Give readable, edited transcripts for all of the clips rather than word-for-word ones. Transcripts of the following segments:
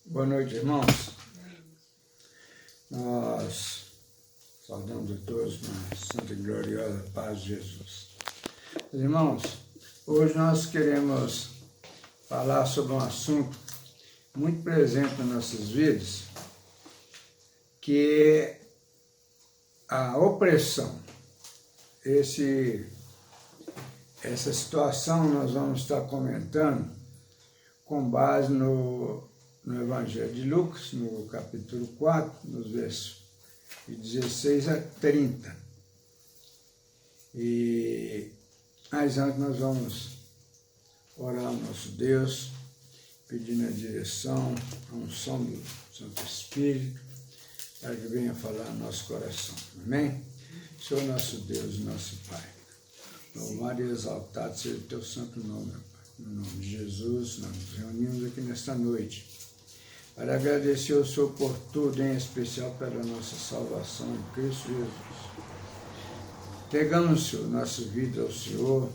Boa noite, irmãos. Nós saudamos a todos na santa e gloriosa paz de Jesus. Irmãos, hoje nós queremos falar sobre um assunto muito presente nas nossas vidas, que é a opressão. Essa situação nós vamos estar comentando com base no Evangelho de Lucas, no capítulo 4, nos versos de 16 a 30. Mas antes nós vamos orar ao nosso Deus, pedindo a direção, a unção do Santo Espírito, para que venha falar no nosso coração. Amém? Senhor nosso Deus e nosso Pai, louvado e exaltado seja o teu santo nome, meu Pai. No nome de Jesus, nós nos reunimos aqui nesta noite para agradecer ao Senhor por tudo, em especial pela nossa salvação em Cristo Jesus. Entregamos, Senhor, nossa vida ao Senhor,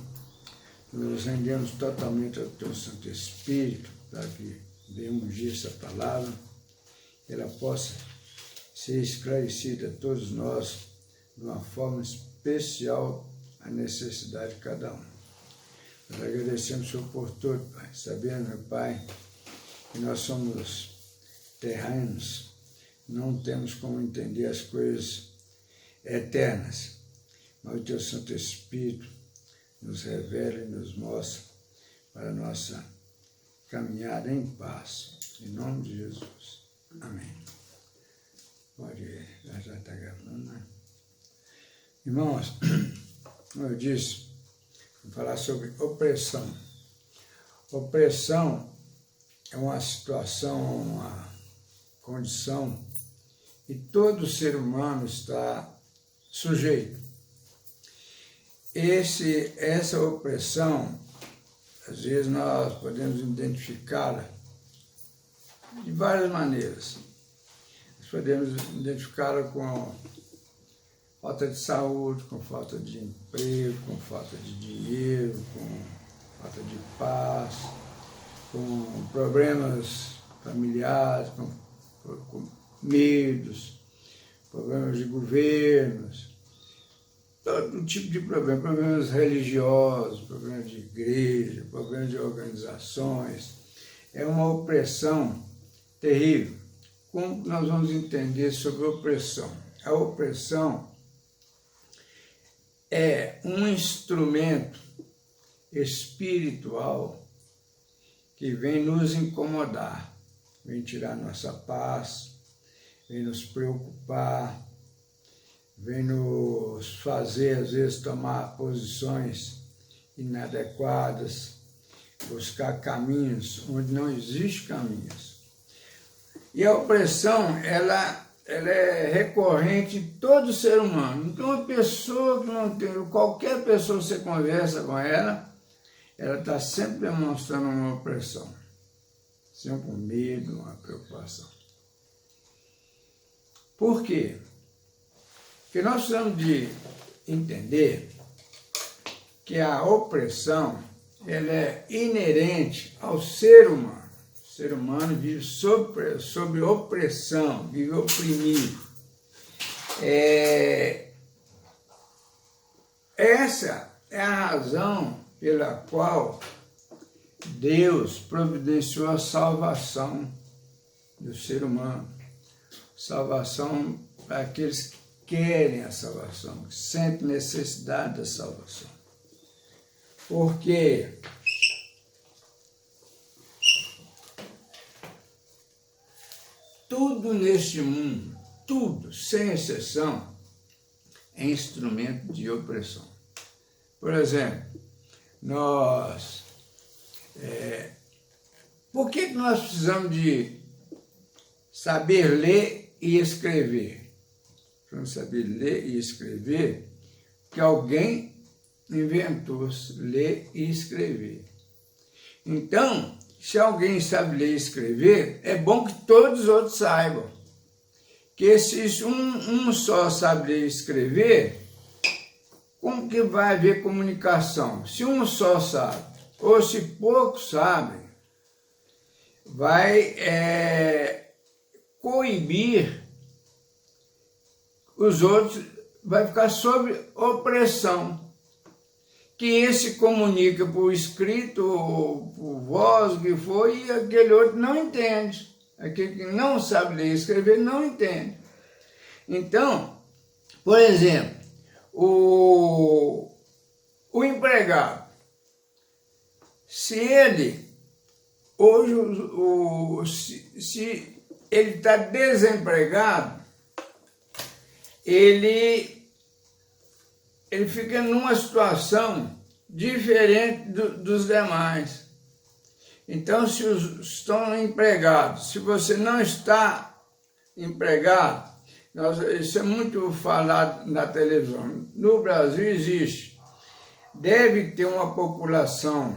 nos rendemos totalmente ao Teu Santo Espírito, para que venha ungir essa palavra, que ela possa ser esclarecida a todos nós de uma forma especial à necessidade de cada um. Nós agradecemos, Senhor, por tudo, Pai, sabendo, meu Pai, que nós somos terrenos, não temos como entender as coisas eternas, mas o Teu Santo Espírito nos revela e nos mostra para a nossa caminhada em paz, em nome de Jesus. Amém. Pode ir, já está gravando, né? Irmãos, como eu disse, vou falar sobre opressão. Opressão é uma situação, uma condição que todo ser humano está sujeito. Essa opressão, às vezes nós podemos identificá-la de várias maneiras. Nós podemos identificá-la com falta de saúde, com falta de emprego, com falta de dinheiro, com falta de paz, com problemas familiares, com medos, problemas de governos, todo tipo de problema, problemas religiosos, problemas de igreja, problemas de organizações. É uma opressão terrível. Como nós vamos entender sobre opressão? A opressão é um instrumento espiritual que vem nos incomodar, vem tirar nossa paz, vem nos preocupar, vem nos fazer, às vezes, tomar posições inadequadas, buscar caminhos onde não existem caminhos. E a opressão, ela é recorrente em todo ser humano. Então, uma pessoa que não tem, qualquer pessoa que você conversa com ela está sempre demonstrando uma opressão. Sempre um medo, uma preocupação. Por quê? Porque nós precisamos de entender que a opressão ela é inerente ao ser humano. O ser humano vive sob opressão, vive oprimido. Essa é a razão pela qual Deus providenciou a salvação do ser humano. Salvação para aqueles que querem a salvação, que sentem necessidade da salvação. Porque tudo neste mundo, tudo, sem exceção, é instrumento de opressão. Por exemplo, por que nós precisamos de saber ler e escrever? Precisamos saber ler e escrever, porque alguém inventou ler e escrever. Então, se alguém sabe ler e escrever, é bom que todos os outros saibam. Que se um só sabe ler e escrever, como que vai haver comunicação? Se um só sabe, ou se poucos sabem, vai coibir os outros, vai ficar sob opressão. Que esse comunica por escrito, ou por voz, o que for, e aquele outro não entende. Aquele que não sabe ler e escrever não entende. Então, por exemplo, o empregado, se ele, hoje, se ele está desempregado, ele fica numa situação diferente dos demais. Então, se estão empregados, se você não está empregado, isso é muito falado na televisão. No Brasil existe. Deve ter uma população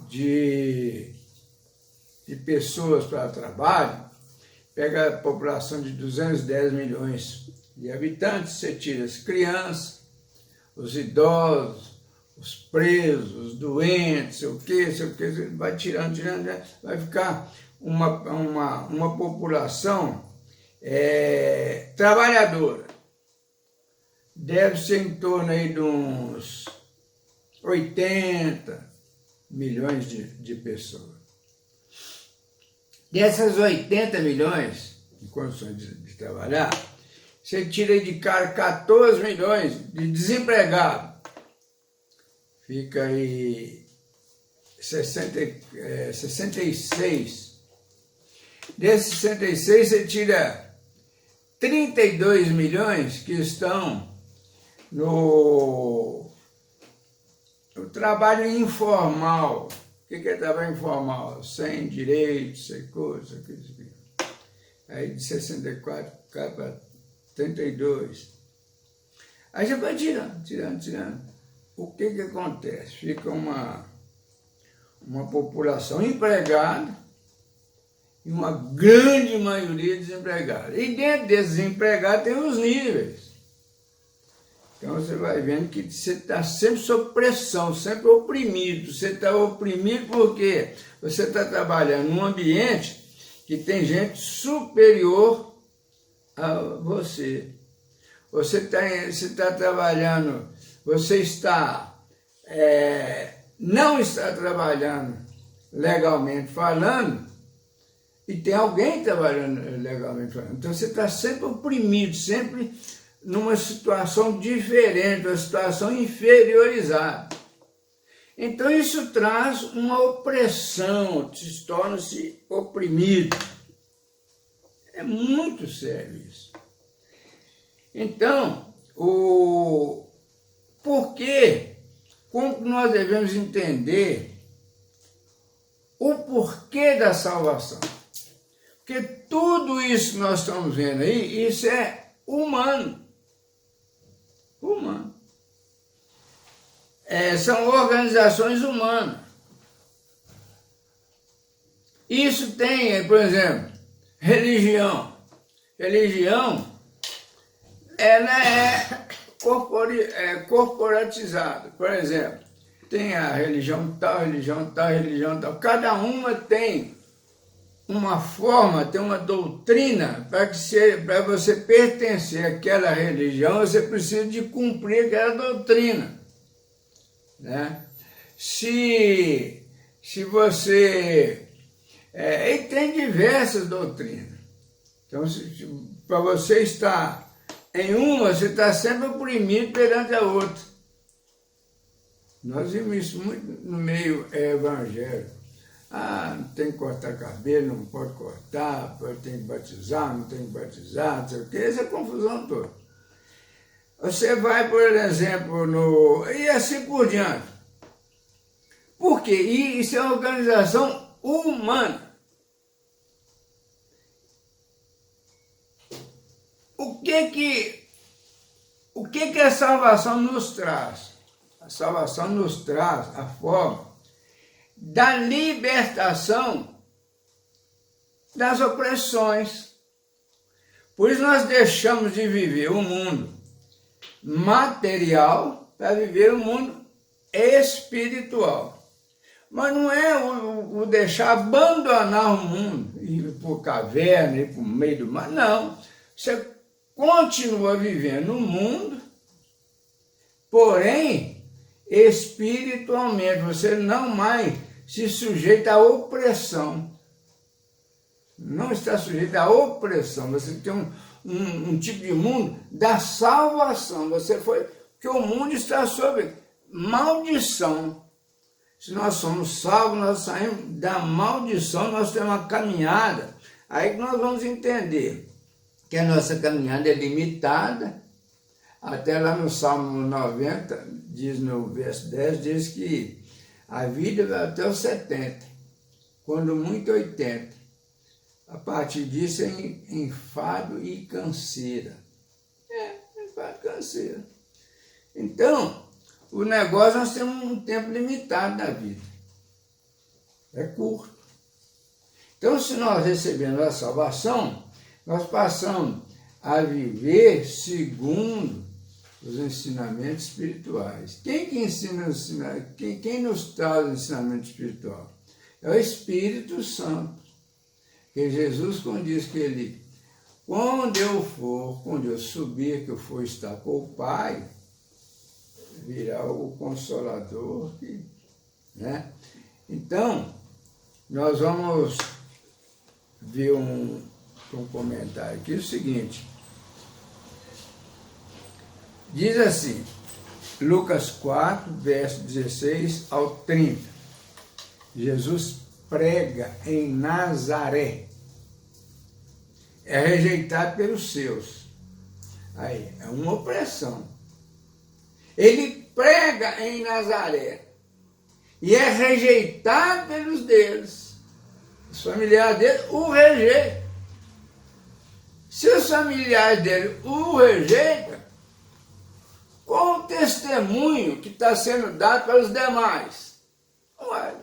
de pessoas para trabalho, pega a população de 210 milhões de habitantes, você tira as crianças, os idosos, os presos, os doentes, sei o que, vai tirando, vai ficar uma população trabalhadora. Deve ser em torno aí de uns 80 milhões de pessoas. Dessas 80 milhões em condições de trabalhar, você tira de cara 14 milhões de desempregados. Fica aí 66. Desses 66, você tira 32 milhões que estão no trabalho informal. O que é trabalho informal? Sem direitos, sem coisa, aquilo. Aí de 64 cai para 32. Aí você vai tirando. O que acontece? Fica uma população empregada e uma grande maioria desempregada. E dentro desses empregados tem os níveis. Então você vai vendo que você está sempre sob pressão, sempre oprimido. Você está oprimido porque você está trabalhando num ambiente que tem gente superior a você. Você está trabalhando, não está trabalhando legalmente falando, e tem alguém trabalhando legalmente falando. Então você está sempre oprimido, sempre numa situação diferente, uma situação inferiorizada. Então isso traz uma opressão, torna-se oprimido. É muito sério isso. Então, por quê? Como nós devemos entender o porquê da salvação? Porque tudo isso que nós estamos vendo aí, isso é humano. Humano. São organizações humanas. Isso tem, por exemplo, religião. Religião, ela é corporatizada. Por exemplo, tem a religião tal, religião tal, religião tal. Cada uma tem uma forma, tem uma doutrina. Para você pertencer àquela religião, você precisa de cumprir aquela doutrina. Né? Se você... e tem diversas doutrinas. Então, para você estar em uma, você está sempre oprimido perante a outra. Nós vimos isso muito no meio evangélico. Não tem que cortar cabelo, não pode cortar, tem que batizar, não tem que batizar, não sei o que, essa confusão toda. Você vai, por exemplo, e assim por diante. Por quê? Isso é uma organização humana. O que a salvação nos traz? A salvação nos traz a forma da libertação das opressões. Por isso nós deixamos de viver o mundo material para viver o mundo espiritual. Mas não é o deixar abandonar o mundo, ir por caverna, ir para o meio do mar, não. Você continua vivendo no mundo, porém, espiritualmente, você não mais se sujeita à opressão. Não está sujeito à opressão. Você tem um tipo de mundo da salvação. Porque o mundo está sob maldição. Se nós somos salvos, nós saímos da maldição, nós temos uma caminhada. Aí que nós vamos entender que a nossa caminhada é limitada. Até lá no Salmo 90, diz no verso 10, diz que a vida vai até os 70, quando muito 80. A partir disso é enfado e canseira. Enfado e canseira. Então, o negócio, nós temos um tempo limitado na vida. É curto. Então, se nós recebemos a salvação, nós passamos a viver segundo os ensinamentos espirituais. Quem que ensina os ensinamentos? Quem nos traz o ensinamento espiritual? É o Espírito Santo. Porque Jesus, quando diz que ele, quando eu subir, que eu for estar com o Pai, virá o Consolador, né? Então, nós vamos ver um comentário aqui, o seguinte, diz assim, Lucas 4, verso 16 ao 30, Jesus prega em Nazaré, é rejeitado pelos seus, aí, é uma opressão. Ele prega em Nazaré e é rejeitado pelos deles. Os familiares dele o rejeitam. Se os familiares dele o rejeitam, qual o testemunho que está sendo dado para os demais? Ué,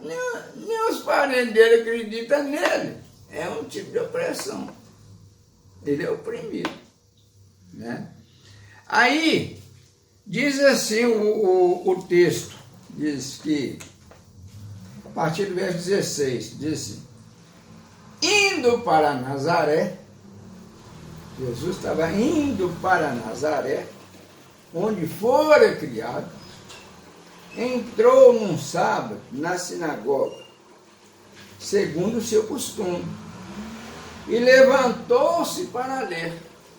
nem os parentes dele acreditam nele. É um tipo de opressão. Ele é oprimido, né? Aí, diz assim o texto, diz que, a partir do verso 16, diz assim, indo para Nazaré, Jesus estava indo para Nazaré, onde fora criado, entrou num sábado na sinagoga, segundo o seu costume, e levantou-se para ler.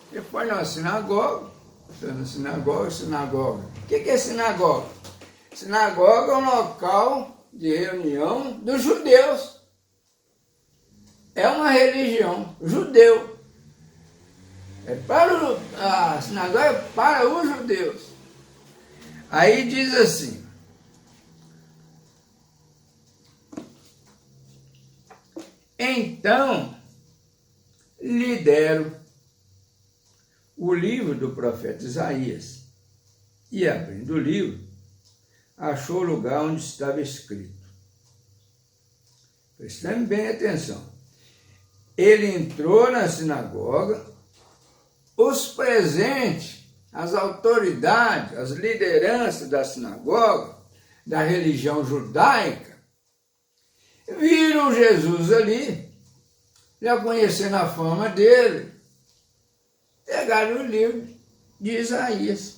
Ele foi na sinagoga. Sinagoga. O que é sinagoga? Sinagoga é um local de reunião dos judeus. É uma religião judeu. A sinagoga é para os judeus. Aí diz assim, então lhe deram o livro do profeta Isaías, e abrindo o livro, achou o lugar onde estava escrito. Prestando bem atenção. Ele entrou na sinagoga, os presentes, as autoridades, as lideranças da sinagoga, da religião judaica, viram Jesus ali, já conhecendo a fama dele, pegaram o livro de Isaías.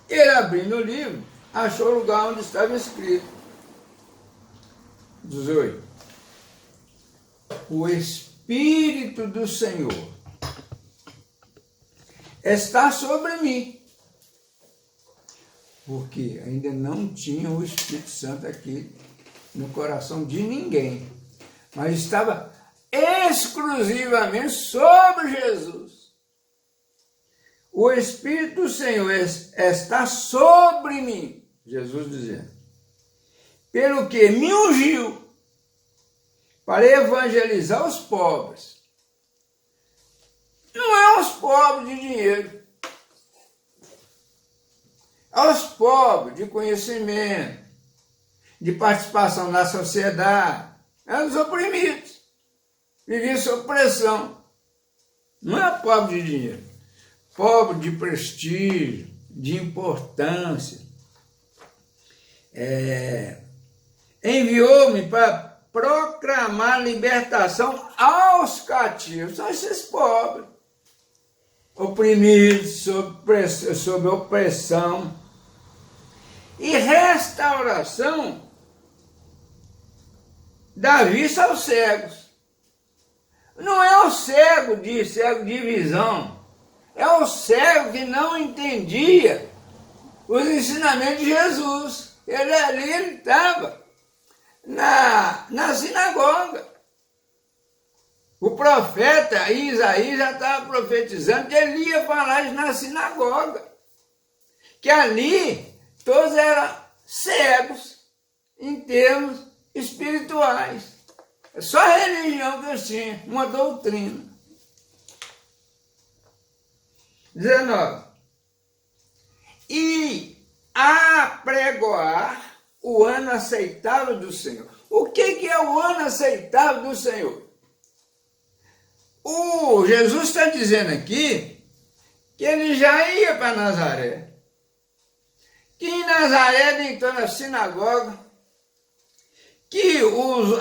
Ele, abrindo o livro, achou o lugar onde estava escrito. 18. O Espírito do Senhor está sobre mim. Porque ainda não tinha o Espírito Santo aqui no coração de ninguém. Mas estava exclusivamente sobre Jesus. O Espírito do Senhor está sobre mim, Jesus dizendo, pelo que me ungiu para evangelizar os pobres. Não é aos pobres de dinheiro, é aos pobres de conhecimento, de participação na sociedade, é aos oprimidos, viver sob pressão. Não é pobre de dinheiro, pobre de prestígio, de importância. enviou-me para proclamar libertação aos cativos. São esses pobres, oprimidos, sob opressão, e restauração da vista aos cegos. Não é o cego de visão, é o cego que não entendia os ensinamentos de Jesus. Ele estava na sinagoga. O profeta Isaías já estava profetizando que ele ia falar isso na sinagoga. Que ali todos eram cegos em termos espirituais. É só a religião que eles tinham, uma doutrina. 19. E apregoar o ano aceitável do Senhor. O que é o ano aceitável do Senhor? O Jesus está dizendo aqui que ele já ia para Nazaré. Que em Nazaré, então, na sinagoga, que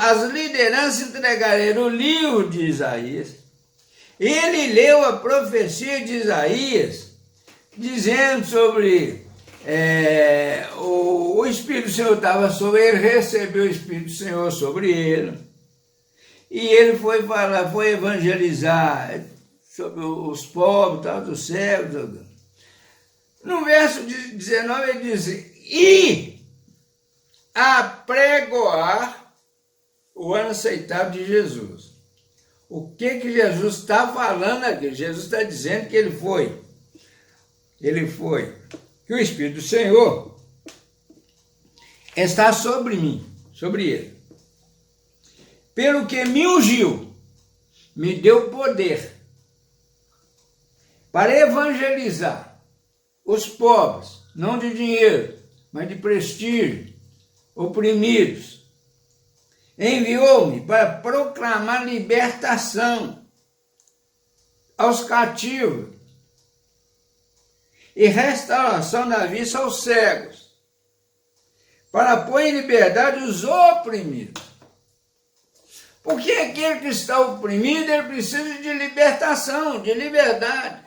as lideranças entregariam o livro de Isaías. Ele leu a profecia de Isaías, dizendo sobre o Espírito do Senhor estava sobre ele, recebeu o Espírito do Senhor sobre ele. E ele foi falar, foi evangelizar sobre os pobres, tal, dos cegos. No verso 19 ele diz, e apregoar o ano aceitável de Jesus. O que Jesus está falando aqui? Jesus está dizendo que ele foi, que o Espírito do Senhor está sobre mim, sobre ele. Pelo que me ungiu, me deu poder para evangelizar os pobres, não de dinheiro, mas de prestígio, oprimidos. Enviou-me para proclamar libertação aos cativos e restauração da vista aos cegos, para pôr em liberdade os oprimidos. Porque aquele que está oprimido, ele precisa de libertação, de liberdade.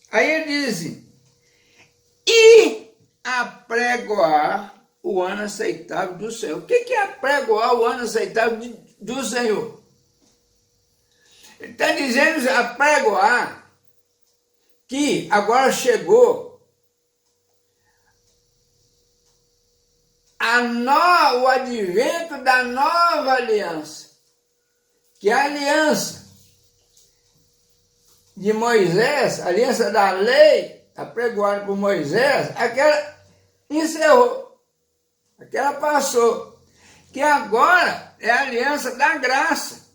Aí ele diz, e apregoar o ano aceitável do Senhor. O que é apregoar o ano aceitável do Senhor? Ele está dizendo apregoar que agora chegou o advento da nova aliança, que é a aliança de Moisés, a aliança da lei, apregoada por Moisés, aquela encerrou, aquela passou, que agora é a aliança da graça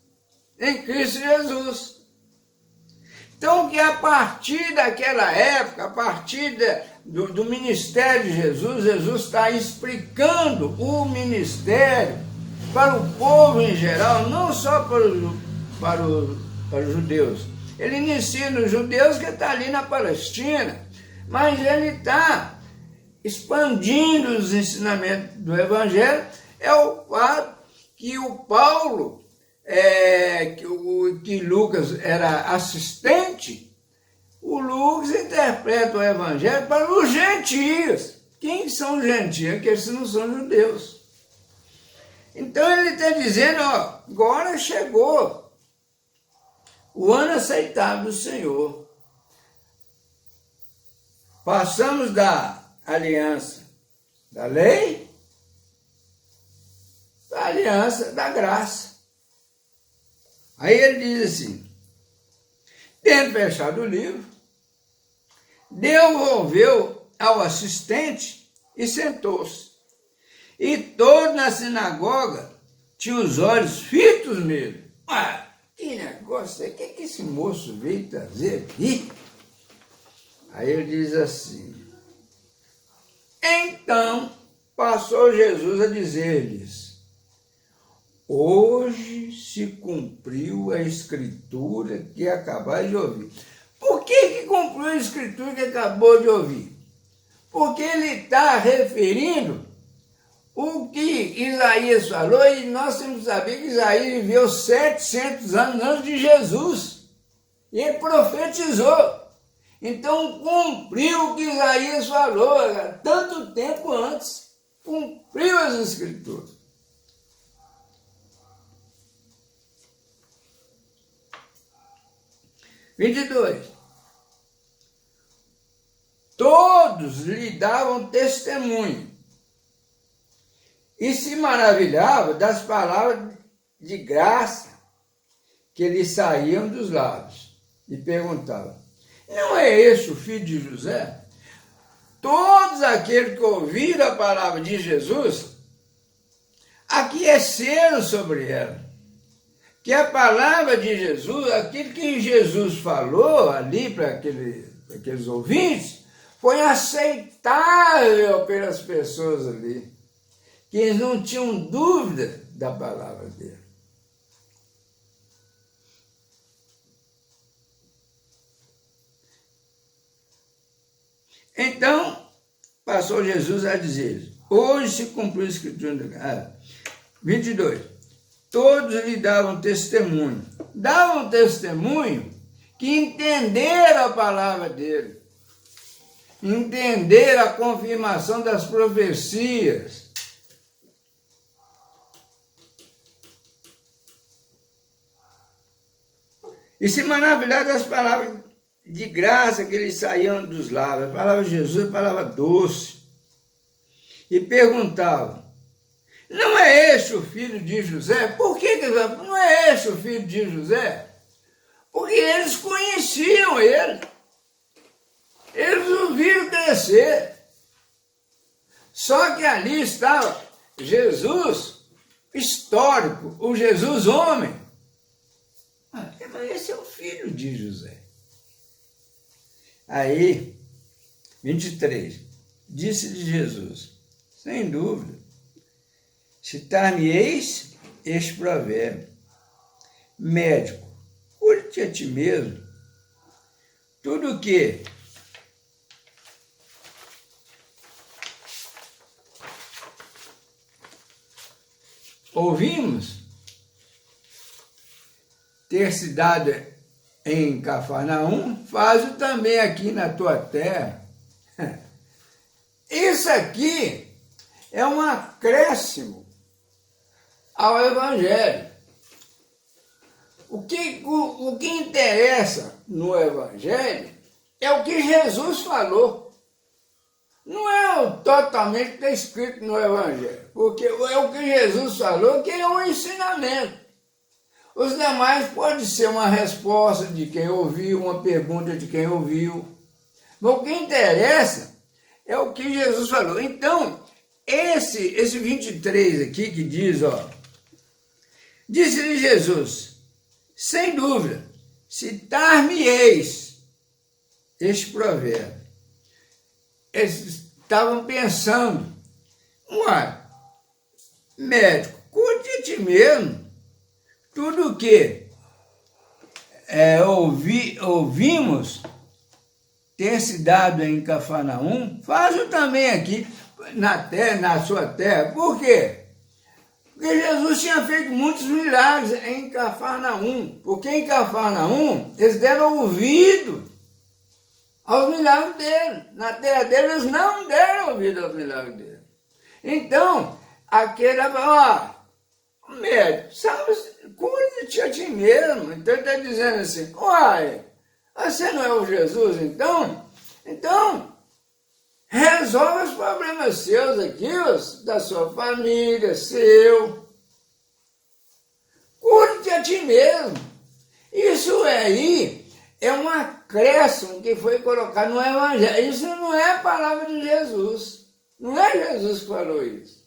em Cristo Jesus. Então, que a partir daquela época, a partir do ministério de Jesus, Jesus está explicando o ministério para o povo em geral, não só para os judeus. Ele inicia nos judeus que está ali na Palestina, mas ele está expandindo os ensinamentos do Evangelho. É o fato que o Paulo, que Lucas era assistente, o Lucas interpreta o Evangelho para os gentios. Quem são os gentios? Aqueles que não são judeus. Então ele está dizendo, agora chegou o ano aceitável do Senhor. Passamos da aliança da lei para a aliança da graça. Aí ele diz assim, tendo fechado o livro, devolveu ao assistente e sentou-se. E todos na sinagoga tinham os olhos fitos nele. Que negócio é? O que esse moço veio trazer aqui? Aí ele diz assim, então passou Jesus a dizer-lhes, hoje se cumpriu a escritura que acabais de ouvir. Por que cumpriu a escritura que acabou de ouvir? Porque ele está referindo o que Isaías falou, e nós temos que saber que Isaías viveu 700 anos antes de Jesus. E ele profetizou. Então cumpriu o que Isaías falou, tanto tempo antes. Cumpriu as Escrituras. (22) Todos lhe davam testemunho e se maravilhavam das palavras de graça que lhe saíam dos lábios. E perguntavam: não é esse o filho de José? Todos aqueles que ouviram a palavra de Jesus aqueceram sobre ela. Que a palavra de Jesus, aquilo que Jesus falou ali para aqueles ouvintes, foi aceitável pelas pessoas ali, que eles não tinham dúvida da palavra dele. Então, passou Jesus a dizer: hoje se cumpriu a Escritura. 22. Todos lhe davam testemunho. Davam testemunho que entenderam a palavra dele. Entenderam a confirmação das profecias. E se maravilharam das palavras de graça que lhe saíam dos lábios. A palavra de Jesus é a palavra doce. E perguntavam: não é este o filho de José? Por que não é este o filho de José? Porque eles conheciam ele. Eles o viram crescer. Só que ali estava Jesus histórico, o Jesus homem. Mas esse é o filho de José. Aí, 23, disse-lhe Jesus: sem dúvida, citar-me-eis este provérbio: médico, cure-te a ti mesmo. Tudo o que ouvimos ter se dado em Cafarnaum, faz-o também aqui na tua terra. Isso aqui é um acréscimo ao Evangelho. O que interessa no Evangelho é o que Jesus falou. Não é o totalmente que está escrito no Evangelho, porque é o que Jesus falou, que é um ensinamento. Os demais pode ser uma resposta de quem ouviu, uma pergunta de quem ouviu. Mas o que interessa é o que Jesus falou. Então, esse 23 aqui que diz, disse-lhe Jesus: sem dúvida, citar-me-eis este provérbio. Eles estavam pensando: uai, médico, cuide de ti mesmo. Tudo o que ouvimos ter se dado em Cafarnaum, faz-o também aqui na sua terra. Por quê? Porque Jesus tinha feito muitos milagres em Cafarnaum. Porque em Cafarnaum eles deram ouvido aos milagres dele. Na terra dele eles não deram ouvido aos milagres dele. Então, aquele médico, cuide-te a ti mesmo. Então ele está dizendo assim: uai, você não é o Jesus então? Então, resolve os problemas seus aqui, da sua família, seu. Cuide-te a ti mesmo. Isso aí é um acréscimo que foi colocado no Evangelho. Isso não é a palavra de Jesus. Não é Jesus que falou isso.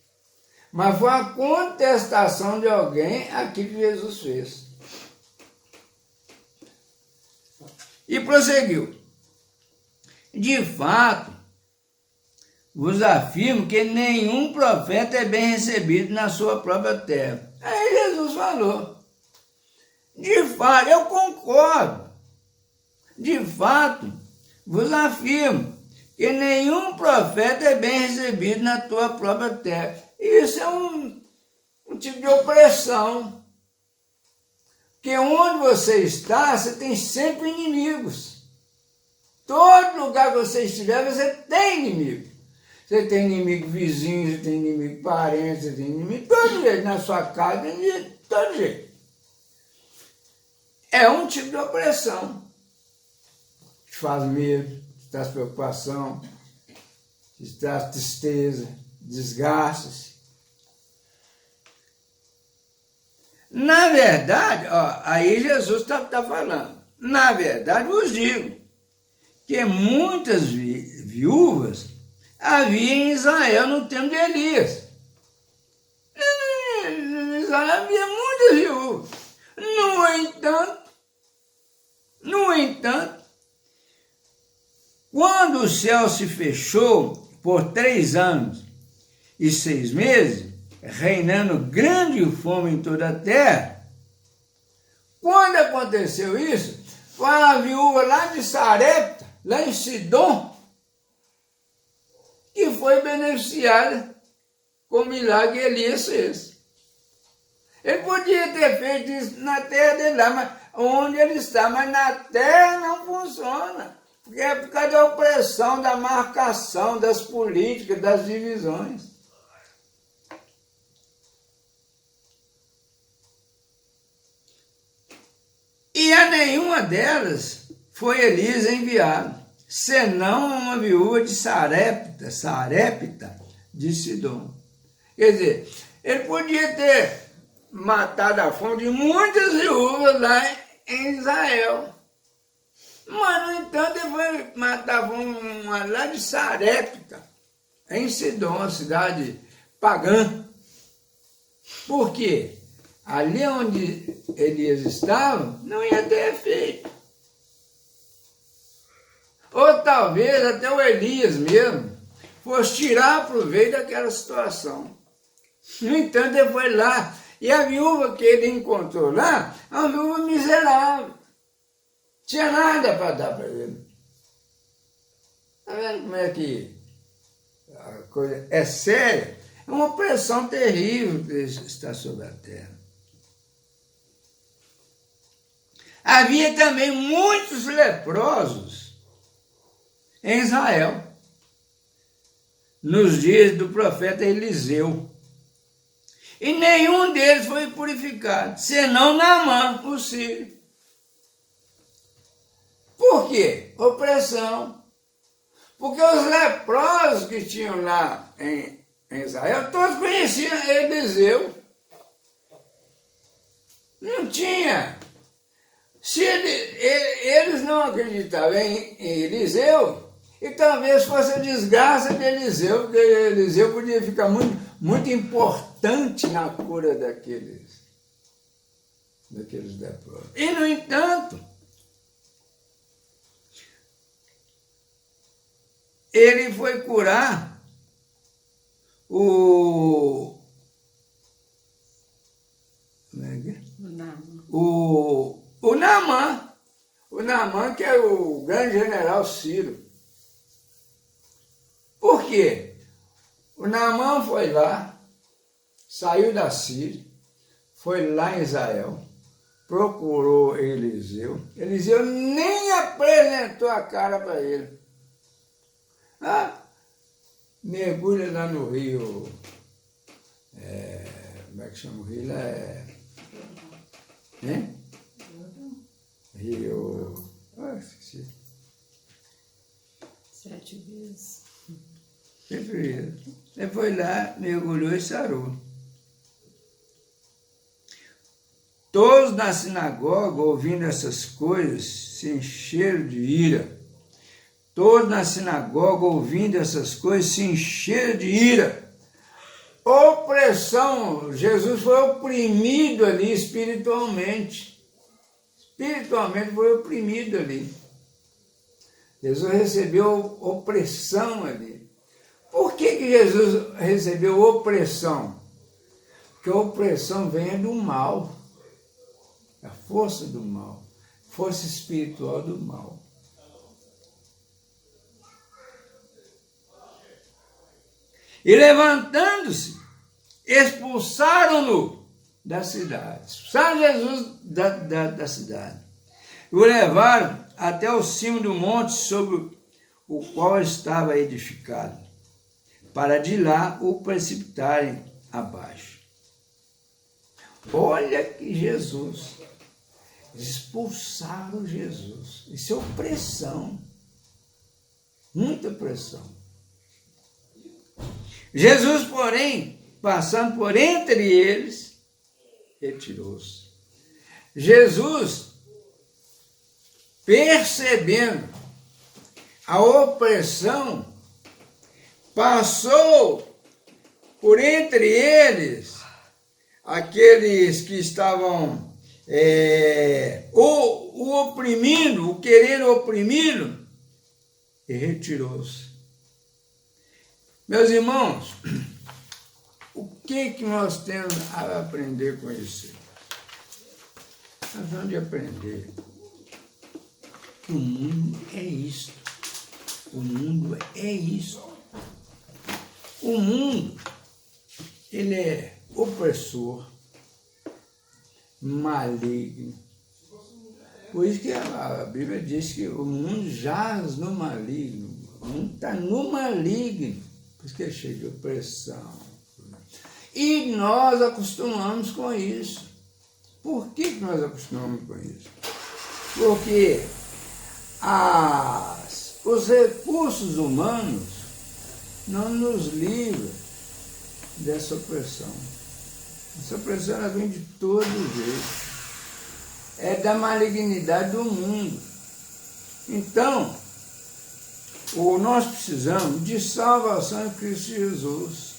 Mas foi uma contestação de alguém aquilo que Jesus fez. E prosseguiu: de fato, vos afirmo que nenhum profeta é bem recebido na sua própria terra. Aí Jesus falou: de fato, eu concordo. De fato, vos afirmo que nenhum profeta é bem recebido na tua própria terra. Isso é um tipo de opressão. Porque onde você está, você tem sempre inimigos. Todo lugar que você estiver, você tem inimigo. Você tem inimigo vizinho, você tem inimigo parente, você tem inimigo de todo jeito. Na sua casa, de todo jeito. É um tipo de opressão. Te faz medo, te traz preocupação, te traz tristeza, desgastes. Na verdade, ó, aí Jesus está falando, na verdade vos digo, que muitas viúvas havia em Israel no tempo de Elias. Em Israel havia muitas viúvas. No entanto, quando o céu se fechou por 3 anos e 6 meses, reinando grande fome em toda a terra, quando aconteceu isso, foi uma viúva lá de Sarepta, lá em Sidom, que foi beneficiada com o milagre que Elias fez. Ele podia ter feito isso na terra dele lá, mas onde ele está, mas na terra não funciona. Porque é por causa da opressão, da marcação, das políticas, das divisões. E a nenhuma delas foi Elias enviado, senão uma viúva de Sarepta de Sidom. Quer dizer, ele podia ter matado a fome de muitas viúvas lá em Israel. Mas, no entanto, ele foi matar a fome lá de Sarepta, em Sidom, uma cidade pagã. Por quê? Ali onde Elias estava, não ia ter efeito. Ou talvez até o Elias mesmo fosse tirar proveito daquela situação. No entanto, ele foi lá, e a viúva que ele encontrou lá, é uma viúva miserável. Tinha nada para dar para ele. Está vendo como é que a coisa é séria? É uma opressão terrível que está sobre a terra. Havia também muitos leprosos em Israel, nos dias do profeta Eliseu. E nenhum deles foi purificado, senão Naamã, o sírio. Por quê? Opressão. Porque os leprosos que tinham lá em Israel, todos conheciam Eliseu. Não tinha. Se eles não acreditavam em Eliseu, e talvez fosse a desgraça de Eliseu, porque Eliseu podia ficar muito importante na cura daqueles leprosos. E, no entanto, ele foi curar o Naamã. O Naamã, que é o grande general sírio. Por quê? O Naamã foi lá, saiu da Síria, foi lá em Israel, procurou Eliseu. Eliseu nem apresentou a cara para ele. Mergulha lá no rio. Como é que chama o rio lá? Rio. Esqueci. 7 vezes. Ele foi lá, mergulhou e sarou. Todos na sinagoga, ouvindo essas coisas, se encheram de ira. Todos na sinagoga, ouvindo essas coisas, se encheram de ira. Opressão. Jesus foi oprimido ali espiritualmente. Espiritualmente foi oprimido ali. Jesus recebeu opressão ali. Por que Jesus recebeu opressão? Porque a opressão vem do mal. A força do mal. Força espiritual do mal. E levantando-se, expulsaram-no da cidade. Expulsaram Jesus da cidade. E o levaram até o cimo do monte sobre o qual estava edificado, para de lá o precipitarem abaixo. Olha que Jesus, expulsaram Jesus. Isso é opressão, muita pressão. Jesus, porém, passando por entre eles, retirou-se. Jesus, percebendo a opressão, passou por entre eles, aqueles que estavam o oprimindo, o querendo oprimi-lo, e retirou-se. Meus irmãos, o que nós temos a aprender com isso? Nós vamos aprender que o mundo é isso. O mundo é isso. O mundo, ele é opressor, maligno. Por isso que a Bíblia diz que o mundo jaz no maligno. O mundo está no maligno. Por isso que é cheio de opressão. E nós acostumamos com isso. Por que nós acostumamos com isso? Porque os recursos humanos não nos livram dessa opressão. Essa opressão ela vem de todo jeito. É da malignidade do mundo. Então, nós precisamos de salvação em Cristo Jesus.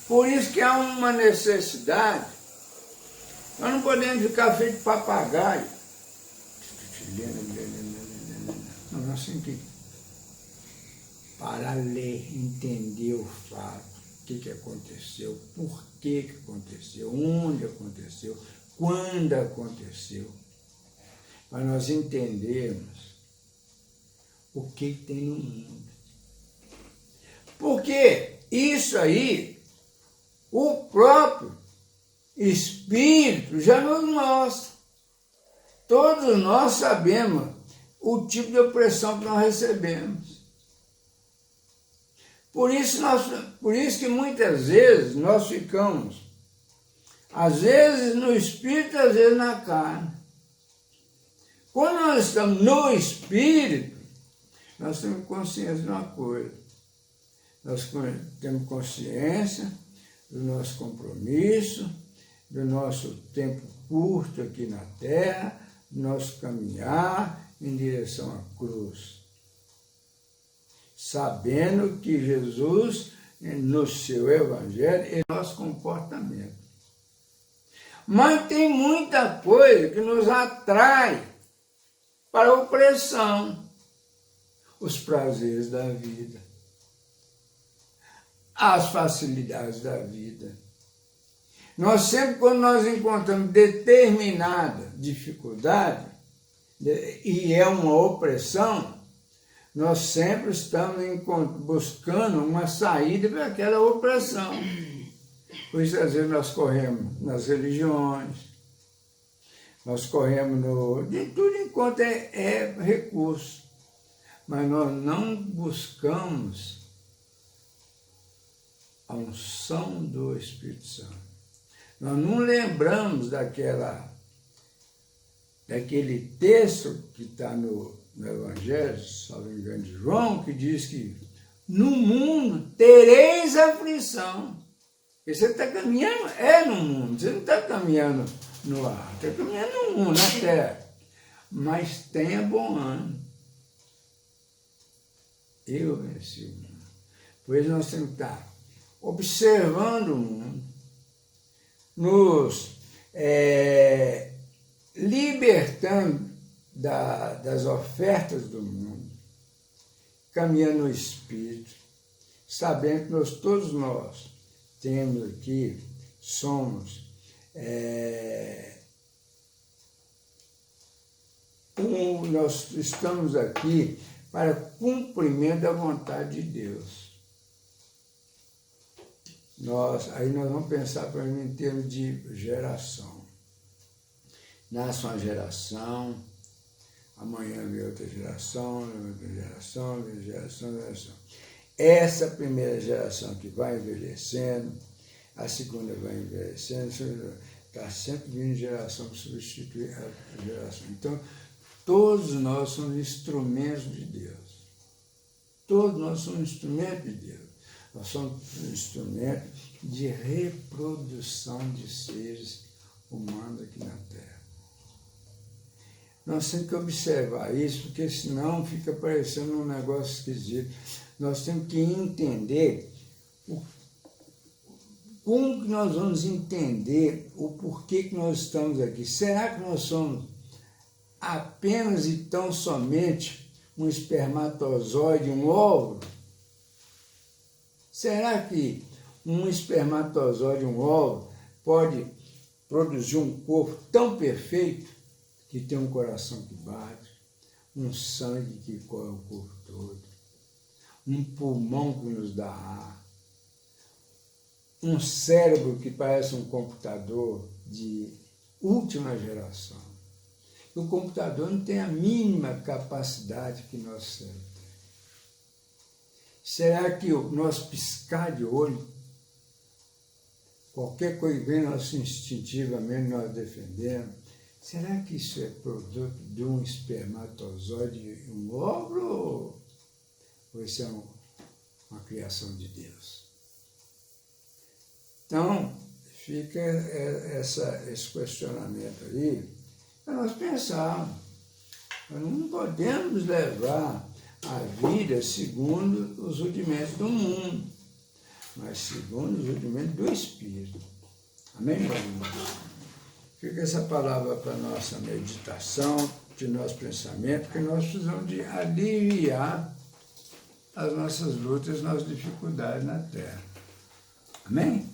Por isso que há uma necessidade. Nós não podemos ficar feito papagaio. Nós temos que parar, ler, entender o fato, o que aconteceu, por que aconteceu, onde aconteceu, quando aconteceu, para nós entendermos o que tem no mundo. Porque isso aí, o próprio Espírito já nos mostra. Todos nós sabemos o tipo de opressão que nós recebemos. Por isso que muitas vezes nós ficamos, às vezes no Espírito, às vezes na carne. Quando nós estamos no Espírito, nós temos consciência de uma coisa. Nós temos consciência do nosso compromisso, do nosso tempo curto aqui na Terra, do nosso caminhar em direção à cruz. Sabendo que Jesus, no seu Evangelho, é nosso comportamento. Mas tem muita coisa que nos atrai para a opressão, os prazeres da vida, as facilidades da vida. Nós sempre, quando nós encontramos determinada dificuldade, e é uma opressão, nós sempre estamos buscando uma saída para aquela opressão. Por isso, às vezes, nós corremos nas religiões, nós corremos de tudo enquanto é recurso, mas nós não buscamos a unção do Espírito Santo. Nós não lembramos daquele texto que está no Evangelho, salvo engano, de João, que diz que no mundo tereis aflição. E você está caminhando, no mundo, você não está caminhando no ar, está caminhando no mundo, na terra. Mas tenha bom ânimo. Eu venci o mundo. Por isso nós temos que estar observando o mundo, nos libertando das ofertas do mundo, caminhando no Espírito, sabendo que todos nós temos aqui, somos nós estamos aqui para cumprimento da vontade de Deus. Aí nós vamos pensar para mim em termos de geração. Nasce uma geração, amanhã vem outra geração, outra geração, outra geração, outra geração. Essa primeira geração que vai envelhecendo, a segunda vai envelhecendo, está sempre vindo geração para substituir a geração. Então, todos nós somos instrumentos de Deus. Todos nós somos instrumentos de Deus. Nós somos instrumentos de reprodução de seres humanos aqui na Terra. Nós temos que observar isso, porque senão fica parecendo um negócio esquisito. Nós temos que entender como que nós vamos entender o porquê que nós estamos aqui. Será que nós somos apenas e tão somente um espermatozoide, um óvulo? Será que um espermatozoide, um óvulo, pode produzir um corpo tão perfeito que tem um coração que bate, um sangue que corre o corpo todo, um pulmão que nos dá ar, um cérebro que parece um computador de última geração? O computador não tem a mínima capacidade que nosso cérebro tem. Será que o nosso piscar de olho, qualquer coisa que vem nós instintivamente nós defendemos, será que isso é produto de um espermatozoide, um óvulo, ou isso é uma criação de Deus? Então, fica esse questionamento aí para nós pensarmos. Nós não podemos levar a vida segundo os rudimentos do mundo, mas segundo os rudimentos do Espírito. Amém, meu irmão? Fica essa palavra para a nossa meditação, de nosso pensamento, porque nós precisamos de aliviar as nossas lutas, as nossas dificuldades na Terra. Amém?